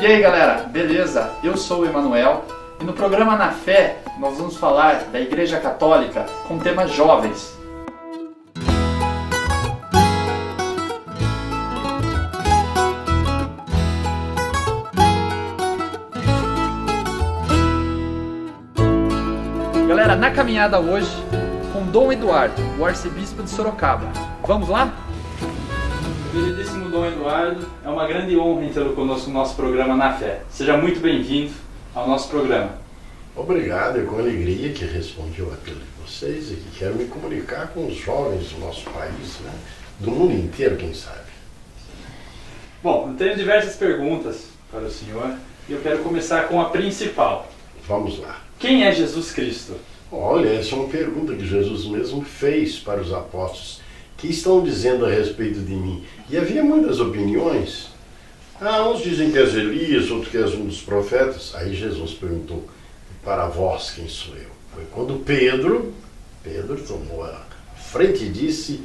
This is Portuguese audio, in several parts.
E aí galera, beleza? Eu sou o Emanuel e no programa Na Fé nós vamos falar da Igreja Católica com temas jovens. Galera, na caminhada hoje com Dom Eduardo, o arcebispo de Sorocaba. Vamos lá? Queridíssimo Dom Eduardo, é uma grande honra tê-lo conosco no nosso programa Na Fé. Seja muito bem-vindo ao nosso programa. Obrigado, é com alegria que respondi ao apelo de vocês e que quero me comunicar com os jovens do nosso país, né? Do mundo inteiro, quem sabe. Bom, eu tenho diversas perguntas para o senhor e eu quero começar com a principal. Vamos lá. Quem é Jesus Cristo? Olha, essa é uma pergunta que Jesus mesmo fez para os apóstolos. Que estão dizendo a respeito de mim? E havia muitas opiniões. Uns dizem que és Elias, outros que és um dos profetas. Aí Jesus perguntou, para vós quem sou eu? Foi quando Pedro tomou a frente e disse,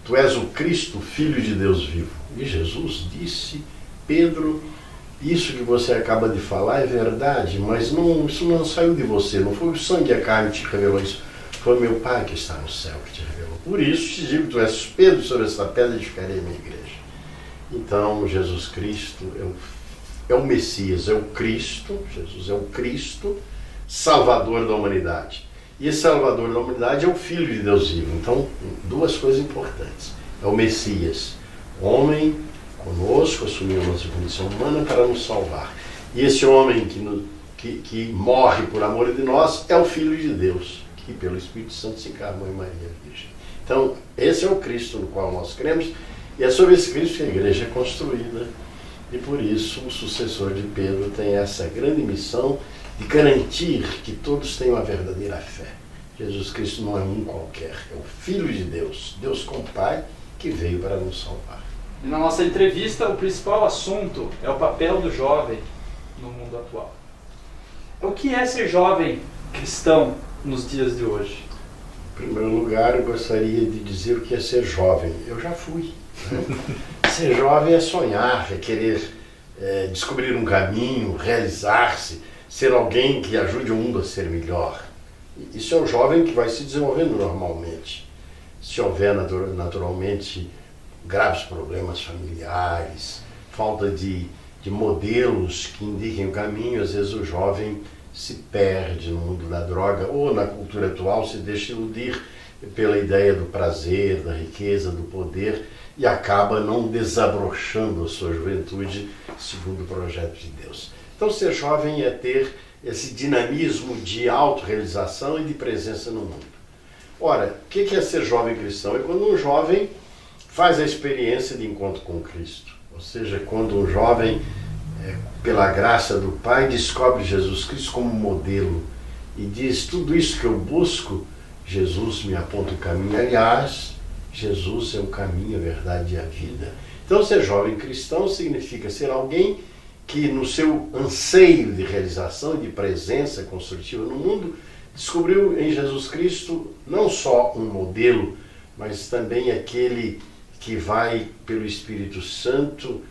tu és o Cristo, Filho de Deus vivo. E Jesus disse, Pedro, isso que você acaba de falar é verdade, mas isso não saiu de você, não foi o sangue e a carne que te revelou isso. Foi meu Pai que está no céu que te revelou. Por isso te digo, tu és Pedro, sobre esta pedra edificarei a minha igreja. Então, Jesus Cristo é o Messias, é o Cristo, Jesus é o Cristo, Salvador da humanidade. E esse Salvador da humanidade é o Filho de Deus vivo. Então, duas coisas importantes. É o Messias, homem conosco, assumiu a nossa condição humana para nos salvar. E esse homem que morre por amor de nós é o Filho de Deus, que pelo Espírito Santo se encarnou em Maria Virgem. Então, esse é o Cristo no qual nós cremos, e é sobre esse Cristo que a igreja é construída, e por isso o sucessor de Pedro tem essa grande missão de garantir que todos tenham a verdadeira fé. Jesus Cristo não é um qualquer, é o Filho de Deus, Deus com o Pai, que veio para nos salvar. E na nossa entrevista, o principal assunto é o papel do jovem no mundo atual. O que é ser jovem cristão nos dias de hoje? Em primeiro lugar, eu gostaria de dizer o que é ser jovem. Eu já fui. Né? Ser jovem é sonhar, é querer descobrir um caminho, realizar-se, ser alguém que ajude o mundo a ser melhor. Isso é o jovem que vai se desenvolvendo normalmente. Se houver naturalmente graves problemas familiares, falta de modelos que indiquem o caminho, às vezes o jovem se perde no mundo da droga ou na cultura atual se deixa iludir pela ideia do prazer, da riqueza, do poder e acaba não desabrochando a sua juventude segundo o projeto de Deus. Então ser jovem é ter esse dinamismo de autorrealização e de presença no mundo. Ora, o que é ser jovem cristão? É quando um jovem faz a experiência de encontro com Cristo. Ou seja, quando um jovem, pela graça do Pai, descobre Jesus Cristo como modelo e diz, tudo isso que eu busco, Jesus me aponta o caminho. Aliás, Jesus é o caminho, a verdade e a vida. Então, ser jovem cristão significa ser alguém que, no seu anseio de realização e de presença construtiva no mundo, descobriu em Jesus Cristo não só um modelo, mas também aquele que vai, pelo Espírito Santo,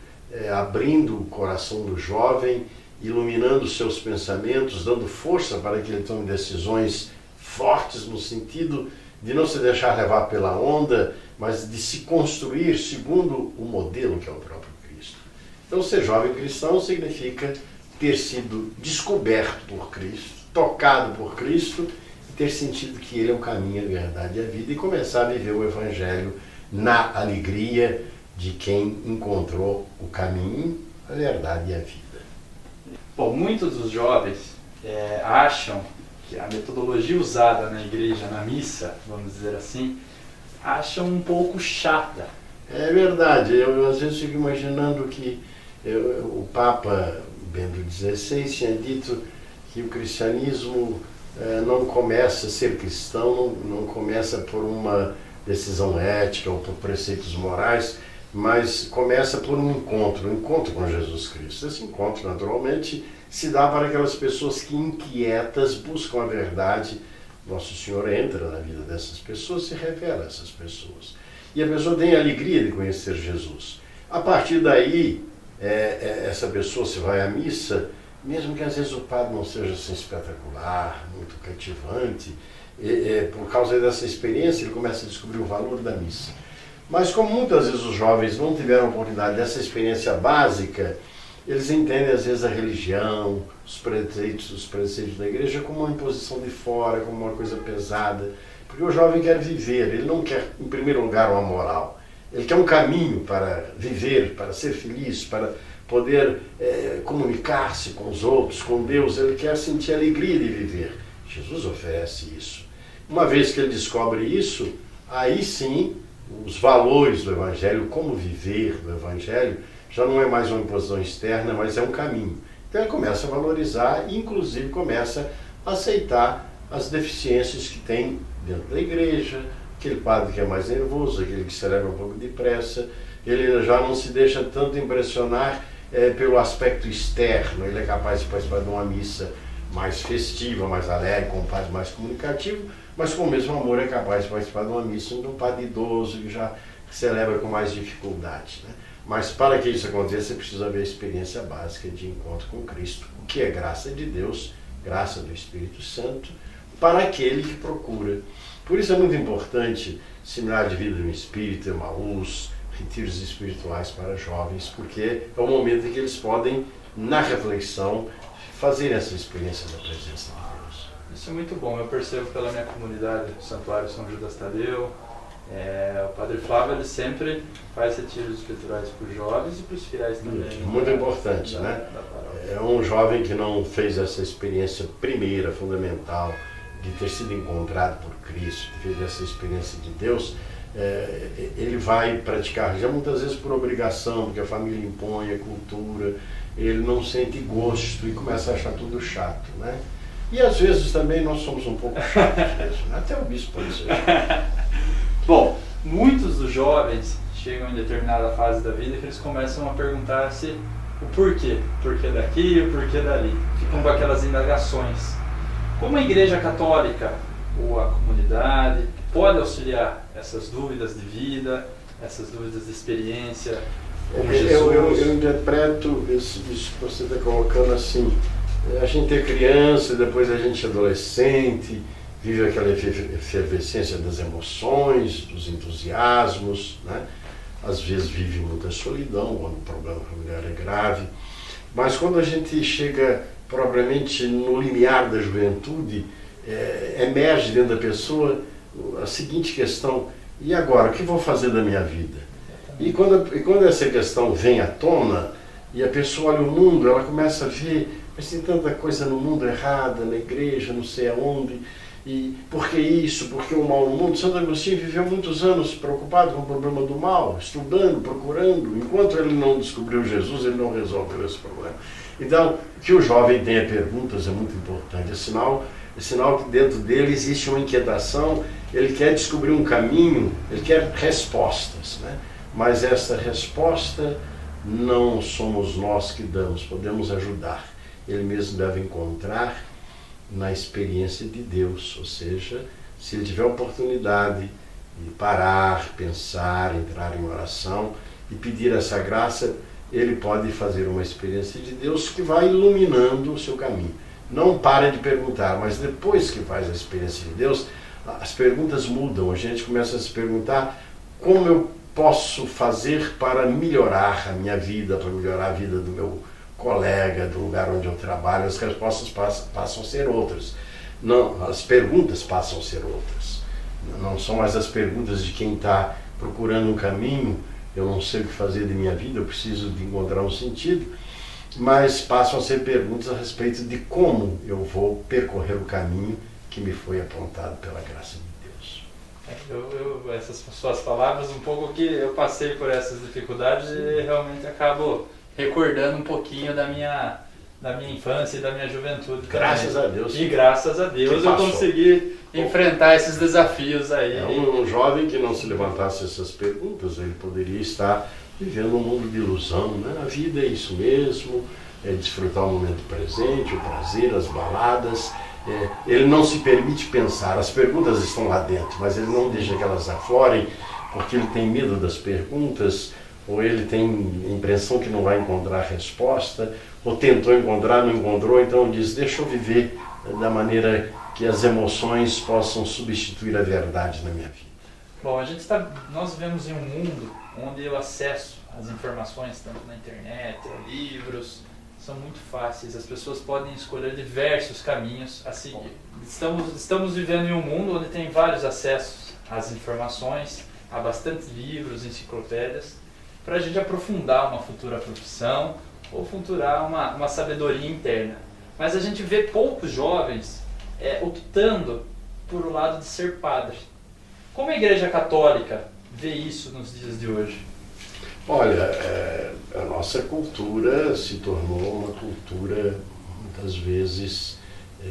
abrindo o coração do jovem, iluminando seus pensamentos, dando força para que ele tome decisões fortes no sentido de não se deixar levar pela onda, mas de se construir segundo o modelo que é o próprio Cristo. Então, ser jovem cristão significa ter sido descoberto por Cristo, tocado por Cristo, e ter sentido que Ele é o caminho, a verdade e a vida, e começar a viver o Evangelho na alegria de quem encontrou o caminho, a verdade e a vida. Bom, muitos dos jovens acham que a metodologia usada na igreja, na missa, vamos dizer assim, acham um pouco chata. É verdade, eu às vezes fico imaginando que o Papa Bento XVI tinha dito que o cristianismo não começa a ser cristão, não começa por uma decisão ética ou por preceitos morais, mas começa por um encontro com Jesus Cristo. Esse encontro, naturalmente, se dá para aquelas pessoas que, inquietas, buscam a verdade. Nosso Senhor entra na vida dessas pessoas e se revela a essas pessoas. E a pessoa tem a alegria de conhecer Jesus. A partir daí, essa pessoa, se vai à missa, mesmo que às vezes o padre não seja assim espetacular, muito cativante, por causa dessa experiência ele começa a descobrir o valor da missa. Mas como muitas vezes os jovens não tiveram a oportunidade dessa experiência básica, eles entendem às vezes a religião, os preceitos da igreja como uma imposição de fora, como uma coisa pesada. Porque o jovem quer viver, ele não quer em primeiro lugar uma moral. Ele quer um caminho para viver, para ser feliz, para poder comunicar-se com os outros, com Deus. Ele quer sentir a alegria de viver. Jesus oferece isso. Uma vez que ele descobre isso, aí sim, os valores do Evangelho, como viver do Evangelho, já não é mais uma imposição externa, mas é um caminho. Então ele começa a valorizar e inclusive começa a aceitar as deficiências que tem dentro da igreja, aquele padre que é mais nervoso, aquele que celebra um pouco depressa, ele já não se deixa tanto impressionar pelo aspecto externo, ele é capaz de participar de uma missa mais festiva, mais alegre, com um padre mais comunicativo, mas com o mesmo amor é capaz de participar de uma missa de um padre idoso que já celebra com mais dificuldade, né? Mas para que isso aconteça, você precisa ver a experiência básica de encontro com Cristo, o que é graça de Deus, graça do Espírito Santo, para aquele que procura. Por isso é muito importante seminário de vida no Espírito, Emaús, retiros espirituais para jovens, porque é o momento em que eles podem, na reflexão, fazer essa experiência da presença de Deus. Isso é muito bom, eu percebo pela minha comunidade, o Santuário São Judas Tadeu, o Padre Flávio ele sempre faz retiros espirituais para os jovens e para os fiéis também. Muito importante, né? É um jovem que não fez essa experiência primeira, fundamental, de ter sido encontrado por Cristo, de fez essa experiência de Deus, ele vai praticar já muitas vezes por obrigação, porque a família impõe a cultura, ele não sente gosto e começa a achar tudo chato, né? E às vezes também nós somos um pouco chatos mesmo, né? Até o bispo pode ser chato. Bom, muitos dos jovens chegam em determinada fase da vida que eles começam a perguntar-se o porquê daqui e o porquê dali. Ficam com aquelas indagações. Como a Igreja Católica ou a comunidade pode auxiliar essas dúvidas de vida, essas dúvidas de experiência, como Jesus? Eu interpreto isso que você está colocando assim, a gente é criança, depois a gente é adolescente, vive aquela efervescência das emoções, dos entusiasmos, né? Às vezes vive muita solidão, quando o problema familiar é grave, mas quando a gente chega propriamente no limiar da juventude, emerge dentro da pessoa a seguinte questão: e agora, o que vou fazer da minha vida? E quando essa questão vem à tona, e a pessoa olha o mundo, ela começa a ver, mas tem tanta coisa no mundo errada, na igreja, não sei aonde, e por que isso, por que o mal no mundo? Santo Agostinho viveu muitos anos preocupado com o problema do mal, estudando, procurando. Enquanto ele não descobriu Jesus, ele não resolveu esse problema. Então, que o jovem tenha perguntas é muito importante. É sinal que dentro dele existe uma inquietação, ele quer descobrir um caminho, ele quer respostas, né? Mas essa resposta não somos nós que damos, podemos ajudar. Ele mesmo deve encontrar na experiência de Deus, ou seja, se ele tiver a oportunidade de parar, pensar, entrar em oração e pedir essa graça, ele pode fazer uma experiência de Deus que vai iluminando o seu caminho. Não para de perguntar, mas depois que faz a experiência de Deus, as perguntas mudam, a gente começa a se perguntar como eu posso fazer para melhorar a minha vida, para melhorar a vida do meu colega, do lugar onde eu trabalho. As respostas passam a ser outras. Não, as perguntas passam a ser outras. Não são mais as perguntas de quem está procurando um caminho, eu não sei o que fazer de minha vida, eu preciso de encontrar um sentido, mas passam a ser perguntas a respeito de como eu vou percorrer o caminho que me foi apontado pela graça de Deus. Essas suas palavras, um pouco que eu passei por essas dificuldades e realmente acabo recordando um pouquinho da minha infância e da minha juventude. Graças a Deus. E graças a Deus eu consegui enfrentar esses desafios aí. Um jovem que não se levantasse essas perguntas, ele poderia estar vivendo um mundo de ilusão, né? A vida é isso mesmo, é desfrutar o momento presente, o prazer, as baladas. Ele não se permite pensar, as perguntas estão lá dentro, mas ele não deixa que elas aflorem, porque ele tem medo das perguntas, ou ele tem a impressão que não vai encontrar resposta, ou tentou encontrar, não encontrou, então diz, deixa eu viver da maneira que as emoções possam substituir a verdade na minha vida. Bom, nós vivemos em um mundo onde o acesso às informações, tanto na internet, livros, são muito fáceis. As pessoas podem escolher diversos caminhos a seguir. Estamos vivendo em um mundo onde tem vários acessos às informações, há bastantes livros, enciclopédias, para a gente aprofundar uma futura profissão ou futurar uma sabedoria interna. Mas a gente vê poucos jovens optando por o lado de ser padre. Como a Igreja Católica vê isso nos dias de hoje? Olha, a nossa cultura se tornou uma cultura, muitas vezes,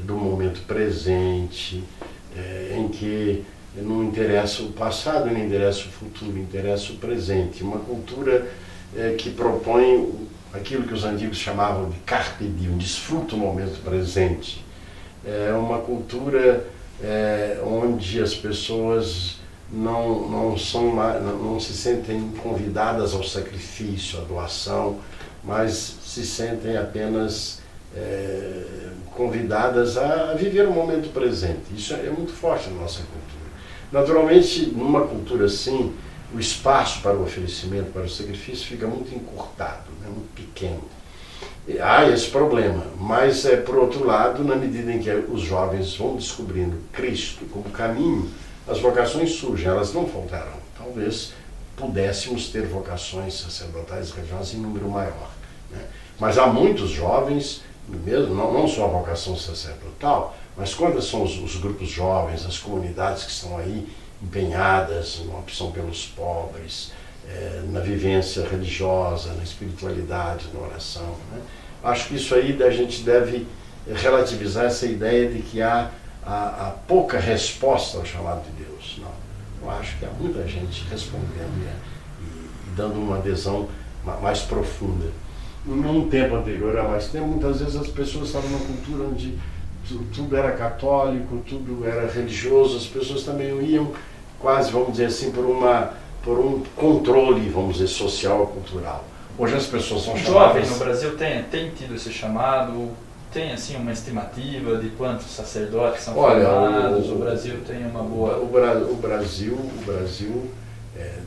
do momento presente, em que não interessa o passado, não interessa o futuro, interessa o presente. Uma cultura que propõe aquilo que os antigos chamavam de carpe diem, desfruta o momento presente. É uma cultura onde as pessoas não se sentem convidadas ao sacrifício, à doação, mas se sentem apenas convidadas a viver o momento presente. Isso é muito forte na nossa cultura. Naturalmente, numa cultura assim, o espaço para o oferecimento, para o sacrifício fica muito encurtado, muito pequeno. Há esse problema, mas por outro lado, na medida em que os jovens vão descobrindo Cristo como caminho, as vocações surgem, elas não faltarão. Talvez pudéssemos ter vocações sacerdotais e religiosas em número maior, né? Mas há muitos jovens, mesmo, não só a vocação sacerdotal, mas quando são os grupos jovens, as comunidades que estão aí empenhadas na opção pelos pobres, na vivência religiosa, na espiritualidade, na oração, né? Acho que isso aí a gente deve relativizar essa ideia de que há pouca resposta ao chamado de Deus. Não. Eu acho que há muita gente respondendo e dando uma adesão mais profunda. Num tempo anterior, há mais tempo, muitas vezes as pessoas estavam numa cultura onde tudo era católico, tudo era religioso, as pessoas também iam quase, vamos dizer assim, por um controle, vamos dizer, social e cultural. Hoje as pessoas são chamadas... Jovens no Brasil tem tido esse chamado? Tem assim uma estimativa de quantos sacerdotes são formados? O Brasil tem uma boa... O Brasil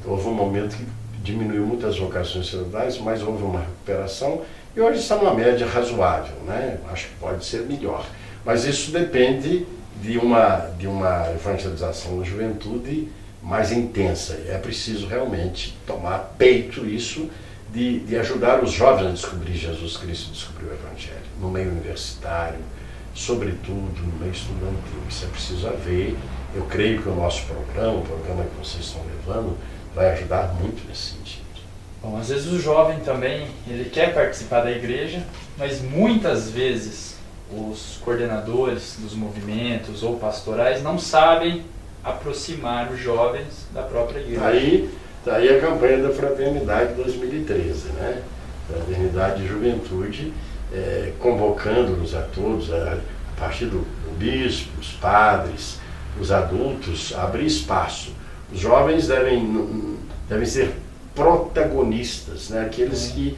houve um momento que diminuiu muitas vocações sacerdotais, mas houve uma recuperação e hoje está numa média razoável, né? Acho que pode ser melhor. Mas isso depende de uma evangelização da juventude mais intensa. É preciso realmente tomar peito isso de ajudar os jovens a descobrir Jesus Cristo, descobrir o Evangelho, no meio universitário, sobretudo no meio estudantil. Isso é preciso haver. Eu creio que o nosso programa, o programa que vocês estão levando, vai ajudar muito nesse sentido. Bom, às vezes o jovem também, ele quer participar da igreja, mas muitas vezes os coordenadores dos movimentos ou pastorais não sabem aproximar os jovens da própria igreja. Está aí a campanha da Fraternidade 2013, né? Fraternidade e Juventude, convocando-nos a todos, a partir do bispo, os padres, os adultos, a abrir espaço. Os jovens devem ser protagonistas, né? Aqueles que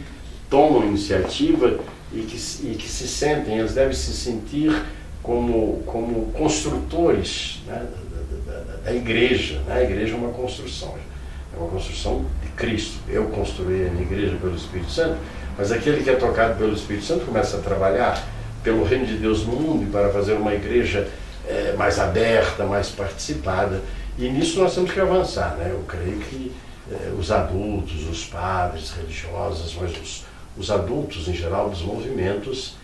tomam iniciativa e que se sentem, eles devem se sentir como construtores, né? da igreja. Né? A igreja é uma construção de Cristo. Eu construí a minha igreja pelo Espírito Santo, mas aquele que é tocado pelo Espírito Santo começa a trabalhar pelo reino de Deus no mundo e para fazer uma igreja mais aberta, mais participada. E nisso nós temos que avançar, né? Eu creio que os adultos, os padres religiosos, mas os adultos em geral dos movimentos,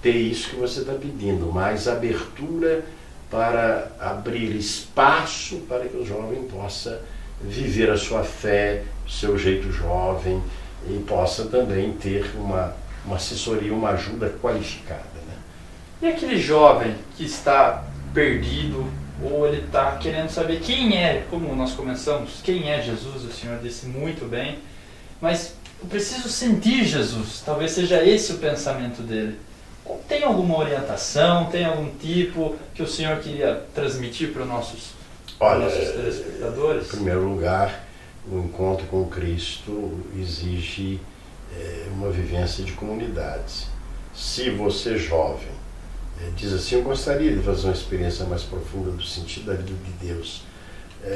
ter isso que você está pedindo, mais abertura para abrir espaço para que o jovem possa viver a sua fé, o seu jeito jovem, e possa também ter uma assessoria, uma ajuda qualificada, né? E aquele jovem que está perdido, ou ele está querendo saber quem é, como nós começamos, quem é Jesus, o Senhor disse muito bem, mas eu preciso sentir Jesus, talvez seja esse o pensamento dele. Tem alguma orientação, tem algum tipo que o Senhor queria transmitir para os nossos telespectadores? Em primeiro lugar, o encontro com Cristo exige uma vivência de comunidade. Se você jovem diz assim, eu gostaria de fazer uma experiência mais profunda do sentido da vida de Deus,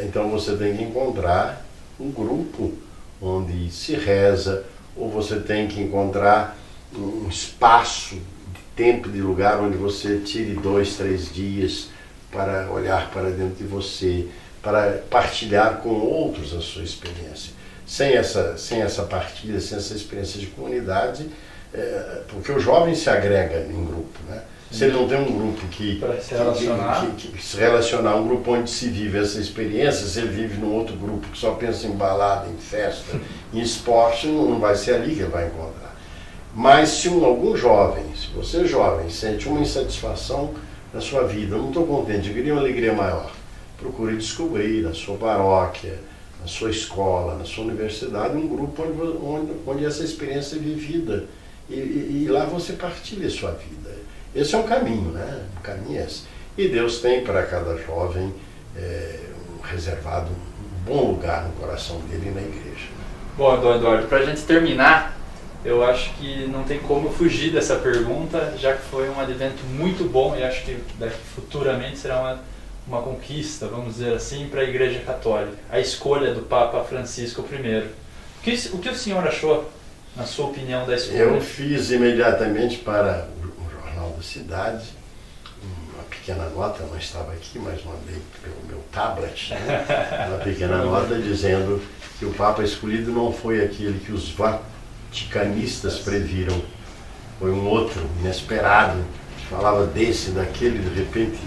então você tem que encontrar um grupo onde se reza, ou você tem que encontrar um espaço de tempo, de lugar onde você tire 2, 3 dias para olhar para dentro de você, para partilhar com outros a sua experiência. Sem essa partilha, sem essa experiência de comunidade, porque o jovem se agrega em grupo, né? Se ele não tem um grupo que se relacionar, um grupo onde se vive essa experiência, se ele vive num outro grupo que só pensa em balada, em festa, em esporte, não vai ser ali que ele vai encontrar. Mas se algum jovem, se você jovem, sente uma insatisfação na sua vida, eu não estou contente, eu queria uma alegria maior, procure descobrir na sua paróquia, na sua escola, na sua universidade, um grupo onde essa experiência é vivida. E lá você partilha a sua vida. Esse é um caminho, né? O caminho é esse. E Deus tem para cada jovem reservado um bom lugar no coração dele e na igreja. Bom, Dom Eduardo, para a gente terminar, eu acho que não tem como fugir dessa pergunta, já que foi um advento muito bom e acho que futuramente será uma conquista, vamos dizer assim, para a Igreja Católica. A escolha do Papa Francisco I. O que o senhor achou, na sua opinião, da escolha? Eu fiz imediatamente para Jornal da Cidade uma pequena nota, não estava aqui, mas mandei pelo meu tablet, né? Uma pequena nota dizendo que o Papa escolhido não foi aquele que os vaticanistas previram, foi um outro, inesperado, que falava daquele, de repente,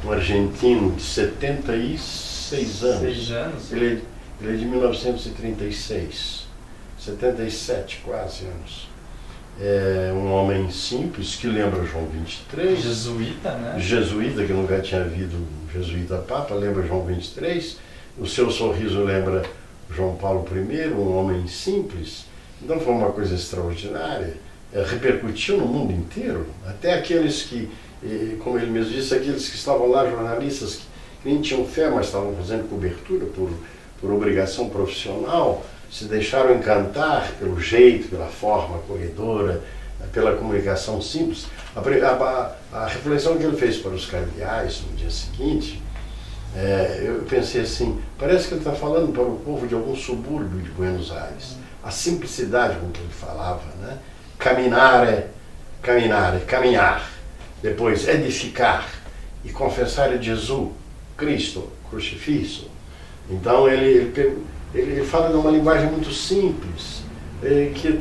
um argentino de 76 anos. 6 anos? Ele é de 1936, 77 quase anos. É um homem simples, que lembra João 23. Jesuíta, né? Jesuíta, que nunca tinha havido um jesuíta papa, lembra João 23. O seu sorriso lembra João Paulo I, um homem simples. Então foi uma coisa extraordinária. Repercutiu no mundo inteiro. Até aqueles que, como ele mesmo disse, aqueles que estavam lá, jornalistas, que nem tinham fé, mas estavam fazendo cobertura por obrigação profissional, se deixaram encantar pelo jeito, pela forma acolhedora, pela comunicação simples. A reflexão que ele fez para os cardeais no dia seguinte, eu pensei assim, parece que ele está falando para o povo de algum subúrbio de Buenos Aires. A simplicidade com que ele falava, né? Caminhar é caminhar. Depois, edificar e confessar de Jesus, Cristo, crucifixo. Então ele fala de uma linguagem muito simples, que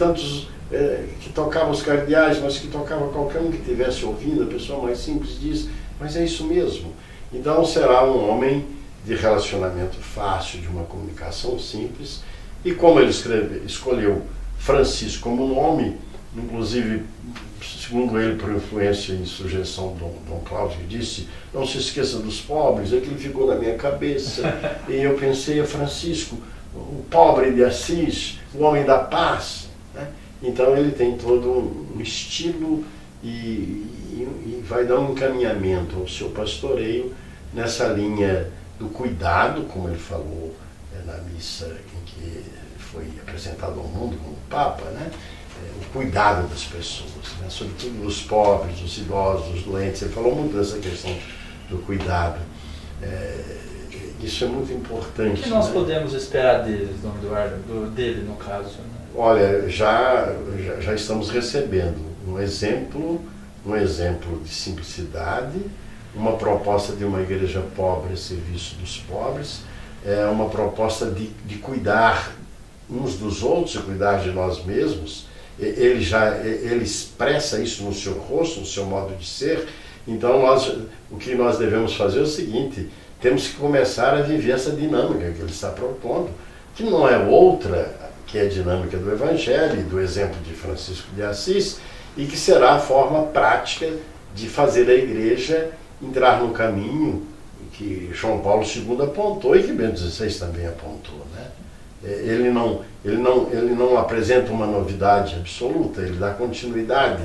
tocava os cardeais, mas que tocava qualquer um que estivesse ouvindo. A pessoa mais simples diz, mas é isso mesmo. Então será um homem de relacionamento fácil, de uma comunicação simples, e como ele escolheu Francisco como nome, inclusive, segundo ele, por influência e sugestão de Dom Cláudio, que disse, não se esqueça dos pobres, aquilo ficou na minha cabeça, e eu pensei, Francisco, o pobre de Assis, o homem da paz, né? Então ele tem todo um estilo e vai dar um encaminhamento ao seu pastoreio nessa linha do cuidado, como ele falou na missa em que foi apresentado ao mundo como Papa, né? O cuidado das pessoas, né? Sobretudo dos pobres, dos idosos, dos doentes. Ele falou muito dessa questão do cuidado. Isso é muito importante. O que nós podemos esperar deles, Dom Eduardo, dele no caso? Né? Olha, já estamos recebendo um exemplo de simplicidade, uma proposta de uma igreja pobre a serviço dos pobres, uma proposta de cuidar uns dos outros e cuidar de nós mesmos. Ele expressa isso no seu rosto, no seu modo de ser. Então o que nós devemos fazer é o seguinte: temos que começar a viver essa dinâmica que ele está propondo, que não é outra que é a dinâmica do Evangelho, do exemplo de Francisco de Assis, e que será a forma prática de fazer a igreja entrar no caminho que João Paulo II apontou e que Bento XVI também apontou, né? Ele não apresenta uma novidade absoluta, ele dá continuidade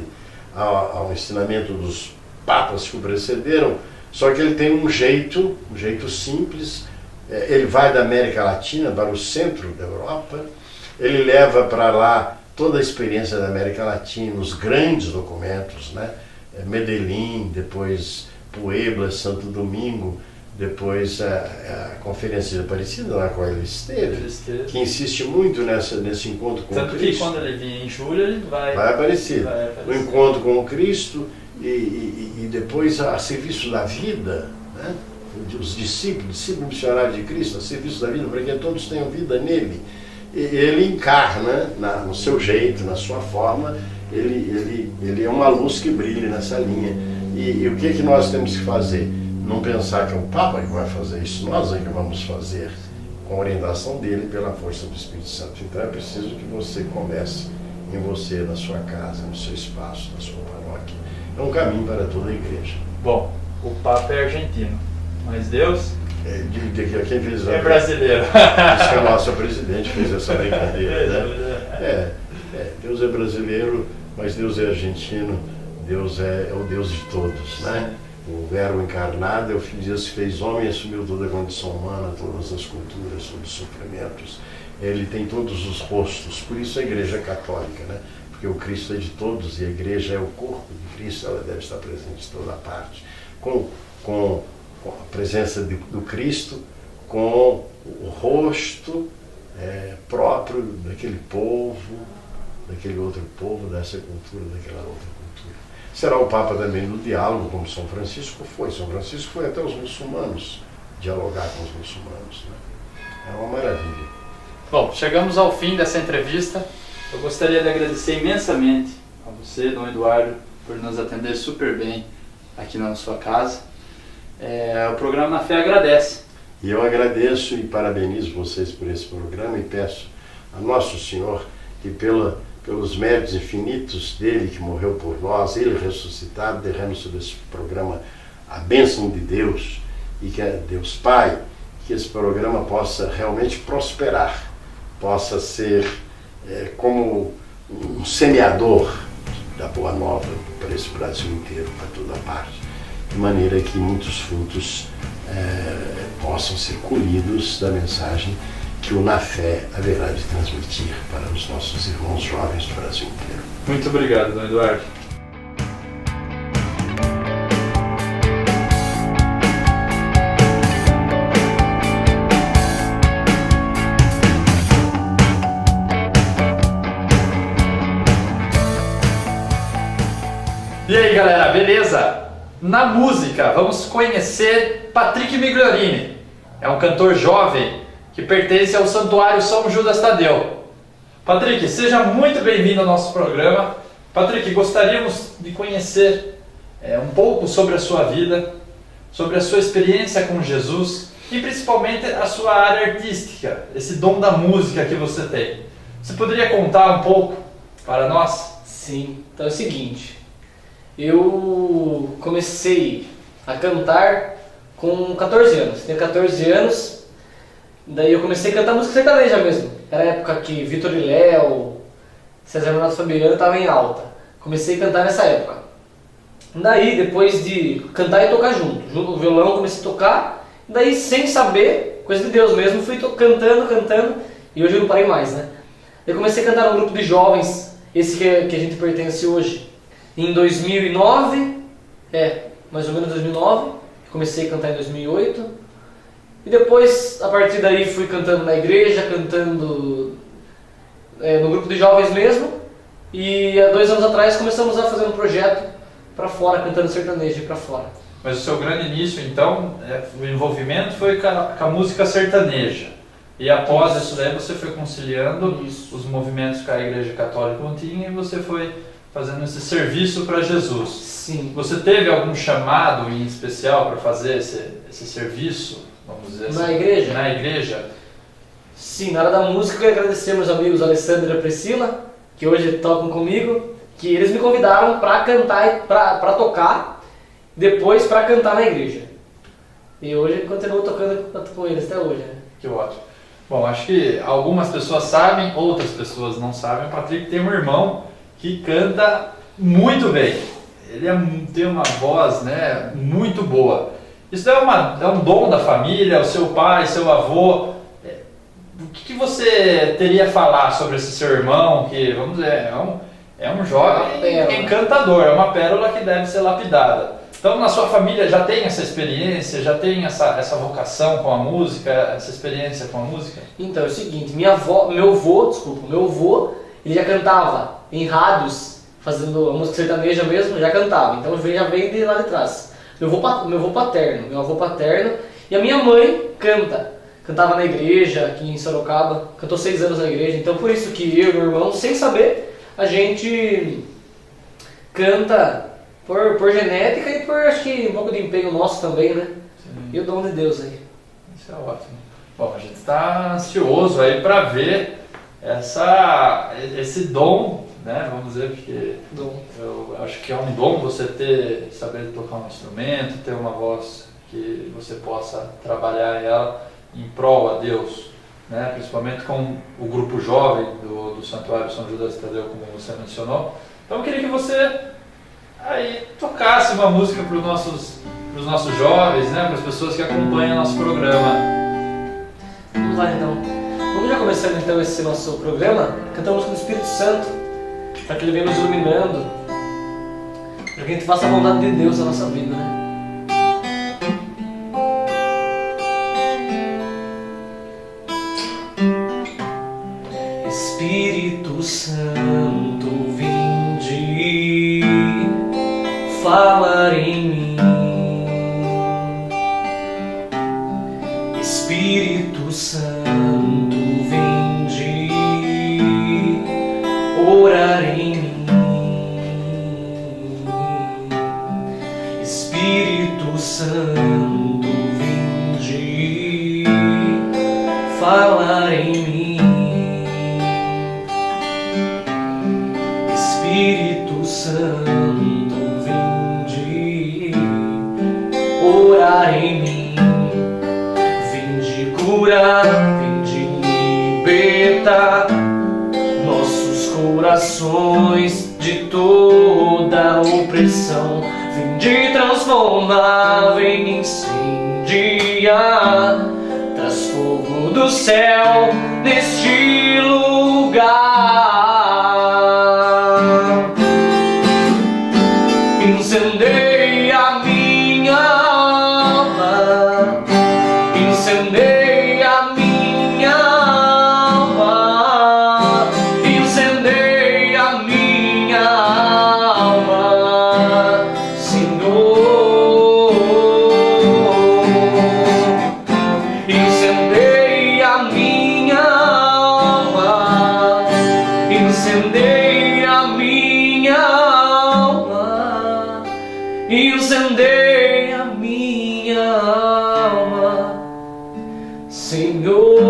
ao ensinamento dos papas que o precederam, só que ele tem um jeito simples, Ele vai da América Latina para o centro da Europa, ele leva para lá toda a experiência da América Latina, os grandes documentos, né? Medellín, depois Puebla, Santo Domingo, depois a Conferência de Aparecida, na qual ele esteve, que insiste muito nesse encontro com Tanto o Cristo. Que quando ele vir em julho, ele vai Aparecer. O encontro com o Cristo e depois a serviço da vida, né? Os discípulos missionários de Cristo, a serviço da vida, para que todos tenham vida nele. E ele encarna no seu jeito, na sua forma, ele é uma luz que brilha nessa linha. E o que é que nós temos que fazer? Não pensar que é o Papa que vai fazer isso, nós é que vamos fazer, com a orientação dele, pela força do Espírito Santo. Então é preciso que você comece em você, na sua casa, no seu espaço, na sua paróquia. É um caminho para toda a igreja. Bom, o Papa é argentino, mas Deus Quem fez é brasileiro. Isso que o nosso presidente fez essa brincadeira, né? Deus é brasileiro, mas Deus é argentino, Deus é o Deus de todos, né? O Verbo encarnado é o Filho de Deus que fez homem e assumiu toda a condição humana, todas as culturas, todos os sofrimentos. Ele tem todos os rostos, por isso a Igreja Católica, né? Porque o Cristo é de todos e a Igreja é o corpo de Cristo, ela deve estar presente em toda parte. Com a presença do Cristo, com o rosto próprio daquele povo, daquele outro povo, dessa cultura, daquela outra cultura. Será o Papa também do diálogo, como São Francisco foi. São Francisco foi até os muçulmanos, dialogar com os muçulmanos, né? É uma maravilha. Bom, chegamos ao fim dessa entrevista. Eu gostaria de agradecer imensamente a você, Dom Eduardo, por nos atender super bem aqui na sua casa. O programa Na Fé agradece. E eu agradeço e parabenizo vocês por esse programa e peço a Nosso Senhor que pelos méritos infinitos dele que morreu por nós, ele ressuscitado, derrame sobre esse programa a bênção de Deus e que Deus Pai, que esse programa possa realmente prosperar, possa ser como um semeador da Boa Nova para esse Brasil inteiro, para toda parte, de maneira que muitos frutos possam ser colhidos da mensagem que o Na Fé haverá de transmitir para os nossos irmãos jovens do Brasil inteiro. Muito obrigado, Dom Eduardo. E aí, galera, beleza? Na música, vamos conhecer Patrick Migliorini. É um cantor jovem que pertence ao Santuário São Judas Tadeu. Patrick, seja muito bem-vindo ao nosso programa. Patrick, gostaríamos de conhecer um pouco sobre a sua vida, sobre a sua experiência com Jesus e principalmente a sua área artística, esse dom da música que você tem. Você poderia contar um pouco para nós? Sim, então é o seguinte, eu comecei a cantar com 14 anos, tenho 14 anos. Daí eu comecei a cantar música sertaneja mesmo. Era a época que Vitor e Léo, César Renato Fabiano estavam em alta. Comecei a cantar nessa época. Daí, depois de cantar e tocar junto o violão, comecei a tocar. Daí, sem saber, coisa de Deus mesmo, fui cantando, e hoje eu não parei mais, né? Eu comecei a cantar num grupo de jovens, esse que a gente pertence hoje. Em 2009, mais ou menos 2009, comecei a cantar em 2008. E depois, a partir daí, fui cantando na igreja, cantando no grupo de jovens mesmo. E há 2 anos atrás começamos a fazer um projeto para fora, cantando sertanejo para fora. Mas o seu grande início, então, o envolvimento foi com a música sertaneja. E após isso daí você foi conciliando os movimentos que a Igreja Católica tinha e você foi fazendo esse serviço para Jesus. Sim. Você teve algum chamado em especial para fazer esse serviço? Vamos dizer assim, na igreja? Na igreja? Sim, na área da música, eu agradecer meus amigos Alessandro e a Priscila, que hoje tocam comigo, que eles me convidaram para cantar, para tocar, depois para cantar na igreja. E hoje eu continuo tocando com eles até hoje, né? Que ótimo. Bom, acho que algumas pessoas sabem, outras pessoas não sabem. O Patrick tem um irmão que canta muito bem. Ele tem uma voz, né, muito boa. Isso é um dom da família, o seu pai, seu avô. O que você teria a falar sobre esse seu irmão, que, vamos dizer, é um jovem encantador, é uma pérola que deve ser lapidada. Então, na sua família já tem essa experiência, já tem essa vocação com a música, essa experiência com a música? Então, é o seguinte, meu avô, ele já cantava em rádios, fazendo a música sertaneja mesmo, já cantava. Então, já vem de lá de trás. Meu avô paterno, e a minha mãe cantava na igreja aqui em Sorocaba, cantou 6 anos na igreja. Então, por isso que eu e meu irmão, sem saber, a gente canta por genética e por, acho que, um pouco de empenho nosso também, né? Sim. E o dom de Deus aí. Isso é ótimo. Bom, a gente está ansioso aí para ver esse dom, né? Vamos dizer, porque eu acho que é um dom você saber tocar um instrumento, ter uma voz que você possa trabalhar ela em prol a Deus, né? Principalmente com o grupo jovem do Santuário São Judas Tadeu, como você mencionou. Então eu queria que você aí tocasse uma música para os nossos jovens, né? Para as pessoas que acompanham nosso programa. Vamos lá então. Vamos já começando então esse nosso programa, cantando a música do Espírito Santo, para que ele venha nos iluminando, para que a gente faça a vontade de Deus na nossa vida, né? Espírito Santo, vinde falar em mim. Espírito Santo, vinde orar em mim. Espírito Santo, vinde falar em mim. Espírito Santo, vinde orar em mim. Vinde curar, vinde libertar nossos corações de toda opressão. Vinde transformar, vem incendiar, traz fogo do céu neste lugar. Incendeia minha alma, incendeia minha alma, incendeia minha alma, Senhor. Incendeia minha alma, incendeia minha alma, incendeia minha alma, Senhor.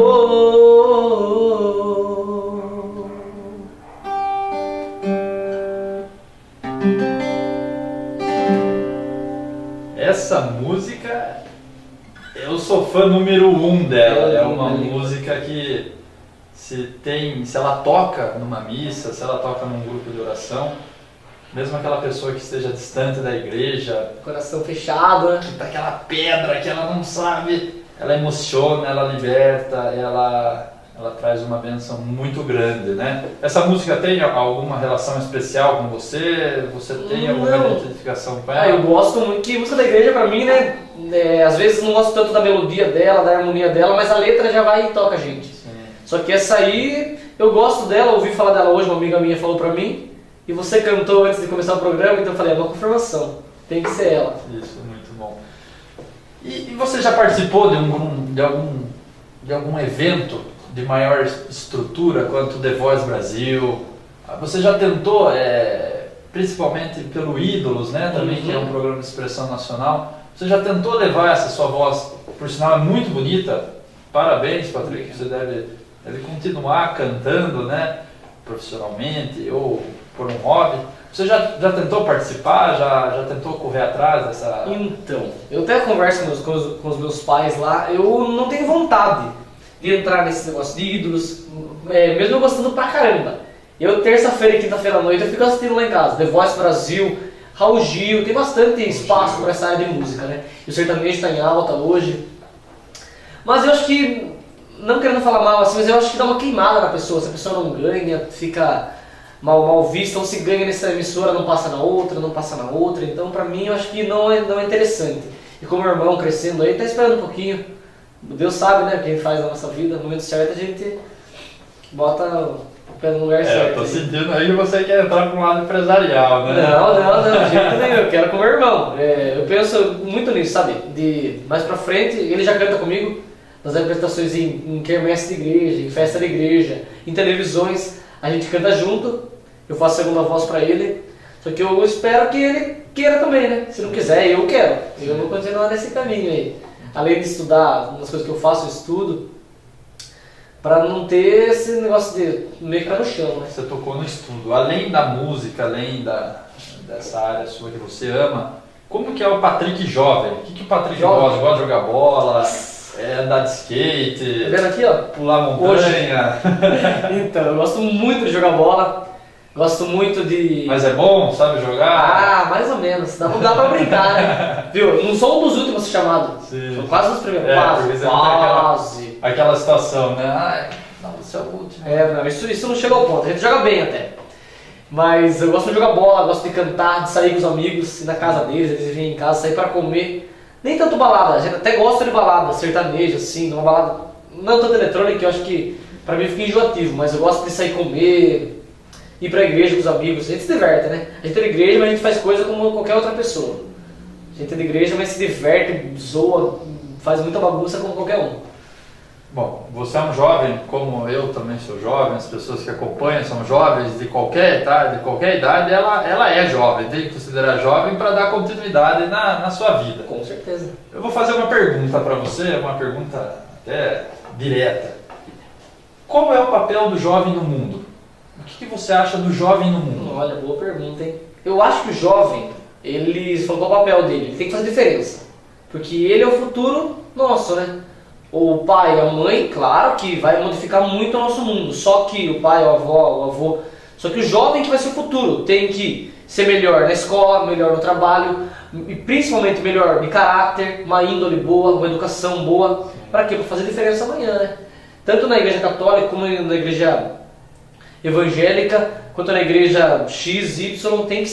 Essa música, eu sou fã número 1 dela. É uma música que se ela toca numa missa, se ela toca num grupo de oração, mesmo aquela pessoa que esteja distante da igreja, Coração fechado, né? que tá aquela pedra que ela não sabe, ela emociona, ela liberta, ela traz uma bênção muito grande, né? Essa música tem alguma relação especial com você? Você tem alguma identificação com ela? Eu gosto muito, que música da igreja pra mim, né? Às vezes não gosto tanto da melodia dela, da harmonia dela, mas a letra já vai e toca a gente. Sim. Só que essa aí, eu gosto dela, ouvi falar dela hoje, uma amiga minha falou pra mim, e você cantou antes de começar o programa, então eu falei, é uma confirmação, tem que ser ela. Isso, muito bom. E você já participou de algum evento de maior estrutura quanto The Voice Brasil? Você já tentou, principalmente pelo Ídolos, né, também, que é um programa de expressão nacional, você já tentou levar essa sua voz, por sinal é muito bonita, parabéns, Patrick, você deve continuar cantando, né, profissionalmente ou por um hobby. Você já tentou participar, já tentou correr atrás dessa... Então, eu até converso com os meus pais lá, eu não tenho vontade de entrar nesse negócio de ídolos, mesmo eu gostando pra caramba. Eu, terça-feira e quinta-feira à noite, eu fico assistindo lá em casa, The Voice Brasil, Raul Gil, tem bastante espaço para essa área de música, né? E o sertanejo está em alta hoje. Mas eu acho que, não querendo falar mal assim, mas eu acho que dá uma queimada na pessoa. Se a pessoa não ganha, fica mal vista, ou se ganha nessa emissora, não passa na outra, não passa na outra. Então, pra mim, eu acho que não é interessante. E como meu irmão crescendo aí, tá esperando um pouquinho. Deus sabe, né, o que a gente faz na nossa vida. No momento certo, a gente bota o pé no lugar certo. Eu tô sentindo aí que você quer entrar pra um lado empresarial, né? Não, gente nenhum. Eu quero com meu irmão. Eu penso muito nisso, sabe? De mais pra frente, ele já canta comigo nas apresentações em quermesse de igreja, em festa de igreja, em televisões. A gente canta junto. Eu faço a segunda voz pra ele, só que eu espero que ele queira também, né? Se não quiser, eu quero. Eu vou continuar nesse caminho aí. Além de estudar, nas coisas que eu faço, eu estudo, pra não ter esse negócio de meio que pé no chão, né? Você tocou no estudo. Além da música, além dessa área sua que você ama, como que é o Patrick jovem? O que o Patrick gosta? Gosta de jogar bola? Andar de skate? Tá vendo aqui, ó? Pular montanha? Então, eu gosto muito de jogar bola. Gosto muito de... Mas é bom? Sabe jogar? Ah, mais ou menos. Não dá pra brincar, né? Viu? Não sou um dos últimos chamados. Sim. Sou quase os primeiros. Quase. Aquela situação, né? Ai, não, você é o último. Não, isso não chegou ao ponto. A gente joga bem até. Mas eu gosto de jogar bola, gosto de cantar, de sair com os amigos, ir na casa deles, eles vêm em casa, sair pra comer. Nem tanto balada, a gente até gosta de balada, sertanejo, assim, uma balada não tanto eletrônica, que eu acho que pra mim fica enjoativo, mas eu gosto de sair comer, ir pra igreja com os amigos, a gente se diverte, né? A gente é de igreja, mas a gente faz coisa como qualquer outra pessoa. A gente é de igreja, mas se diverte, zoa, faz muita bagunça como qualquer um. Bom, você é um jovem, como eu também sou jovem, as pessoas que acompanham são jovens de qualquer idade, ela é jovem, tem que considerar jovem para dar continuidade na sua vida. Com certeza. Eu vou fazer uma pergunta para você, uma pergunta até direta. Qual é o papel do jovem no mundo? O que você acha do jovem no mundo? Olha, boa pergunta, hein? Eu acho que o jovem, ele falou qual é o papel dele, ele tem que fazer diferença. Porque ele é o futuro nosso, né? O pai, a mãe, claro que vai modificar muito o nosso mundo. Só que o pai, a avó, o avô... Só que o jovem que vai ser o futuro tem que ser melhor na escola, melhor no trabalho, e principalmente melhor de caráter, uma índole boa, uma educação boa. Para quê? Para fazer diferença amanhã, né? Tanto na igreja católica como na igreja evangélica, quanto na igreja X, Y, tem que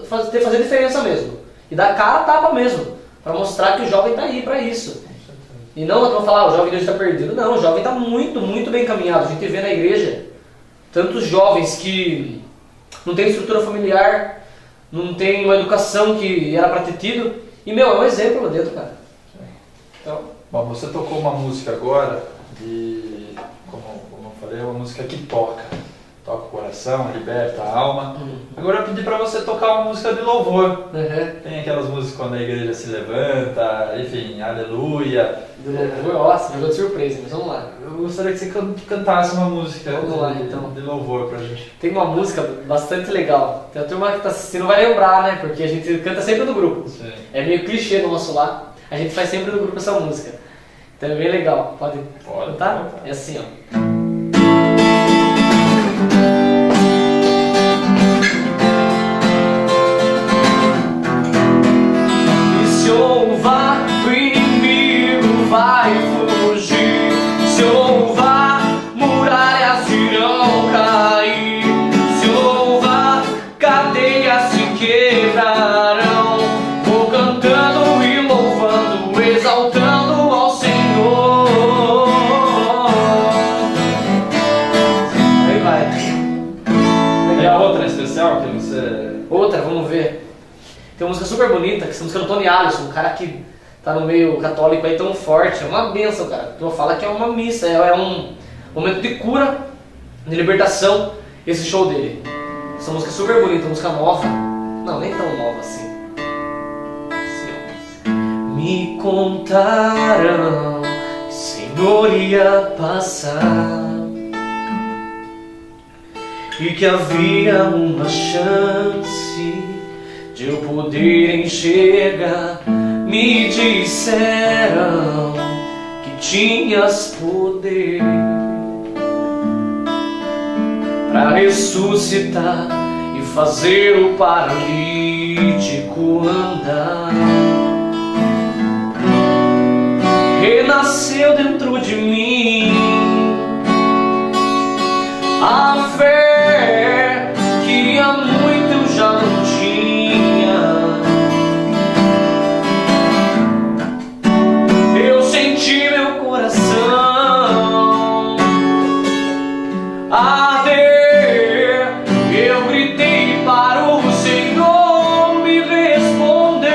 fazer diferença mesmo. E dar cara a tapa mesmo, para mostrar que o jovem está aí para isso. E não vão falar, o jovem de hoje está perdido. Não, o jovem está muito, muito bem encaminhado. A gente vê na igreja tantos jovens que não tem estrutura familiar, não tem uma educação que era para ter tido. E, é um exemplo lá dentro, cara. Então... Bom, você tocou uma música agora, como eu falei, é uma música que toca o coração, liberta a alma. Agora eu pedi para você tocar uma música de louvor. Tem aquelas músicas quando a igreja se levanta, enfim, aleluia. De louvor, nossa, jogou de surpresa, mas vamos lá. Eu gostaria que você cantasse uma música de louvor pra gente. Tem uma música bastante legal. Tem a turma que tá assistindo vai lembrar, né? Porque a gente canta sempre no grupo. Sim. É meio clichê no nosso lá. A gente faz sempre no grupo essa música. Então é bem legal. Pode cantar? É assim, ó. Se houver inimigo vai fugir, se houver muralhas irão cair, se houver cadeias se quebrarão. Vou cantando e louvando, exaltando ao Senhor. Aí vai. Legal. Tem outra especial que você... Outra, vamos ver. Tem uma música super bonita, que essa música é do Tony Allison, um cara que tá no meio católico aí tão forte, é uma bênção, cara. Eu falo que é uma missa, é um momento de cura, de libertação, esse show dele. Essa música é super bonita, música nova, não, nem tão nova assim. Me contaram que o Senhor ia passar e que havia uma chance de eu poder enxergar. Me disseram que tinhas poder pra ressuscitar e fazer o paralítico andar. Renasceu dentro de mim a fé que há muito eu já não tinha. Eu senti meu coração arder, eu gritei para o Senhor me responder.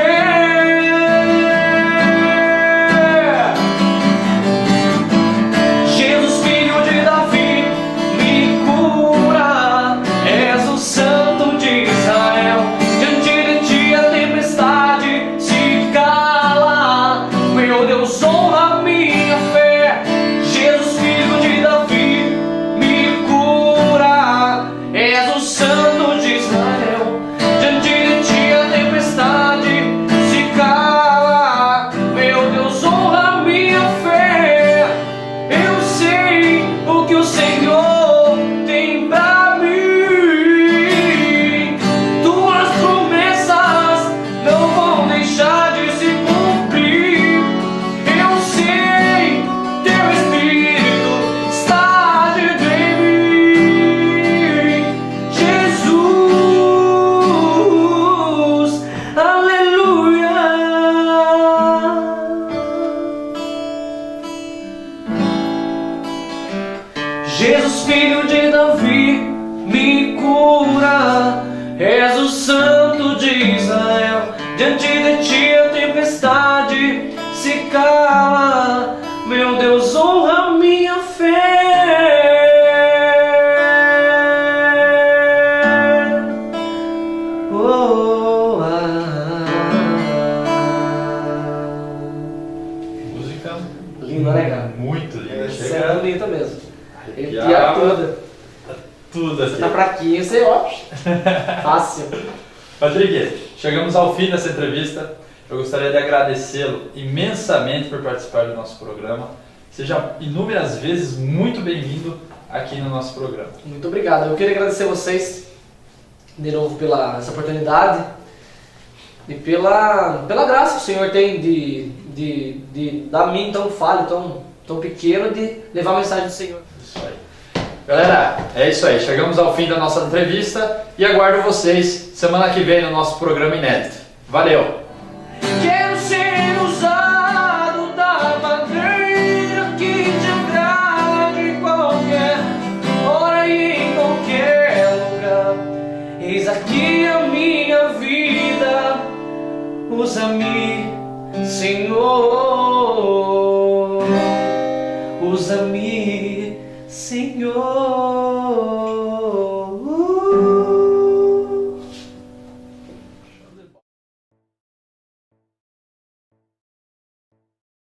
Jesus, filho de Davi, me cura, és o Santo de Israel. Diante de ti a tempestade se cala, meu Deus, honra minha fé. Jesus, filho de Davi, me cura, és o Santo de Israel. Diante de ti a tempestade se cala, meu Deus, honra minha fé. Eu sei o que o Senhor tem pra mim. Tuas promessas não vão deixar de se cumprir. Eu sei, teu Espírito está dentro em mim. Jesus, aleluia. Jesus, filho de Davi, me cura, és o Santo de Israel. Diante de ti a tempestade se cala, meu Deus, honra minha fé. Oh, Música Linda, né, cara? muito linda. Essa é Chega bonita mesmo. arrepiar Arrepiar toda. tudo aqui. Tá fraquinho, você ó. Fácil. Patrick, chegamos ao fim dessa entrevista. Eu gostaria de agradecê-lo imensamente por participar do nosso programa. Seja inúmeras vezes muito bem-vindo aqui no nosso programa. Muito obrigado. Eu queria agradecer vocês de novo pela essa oportunidade e pela graça que o Senhor tem de dar a mim tão falho, tão pequeno, de levar a mensagem do Senhor. Isso aí. Galera, é isso aí. Chegamos ao fim da nossa entrevista e aguardo vocês semana que vem no nosso programa inédito. Valeu! Quero ser usado da maneira que te agrade em qualquer hora e em qualquer lugar. Eis aqui a minha vida, usa-me, Senhor, usa-me, Senhor.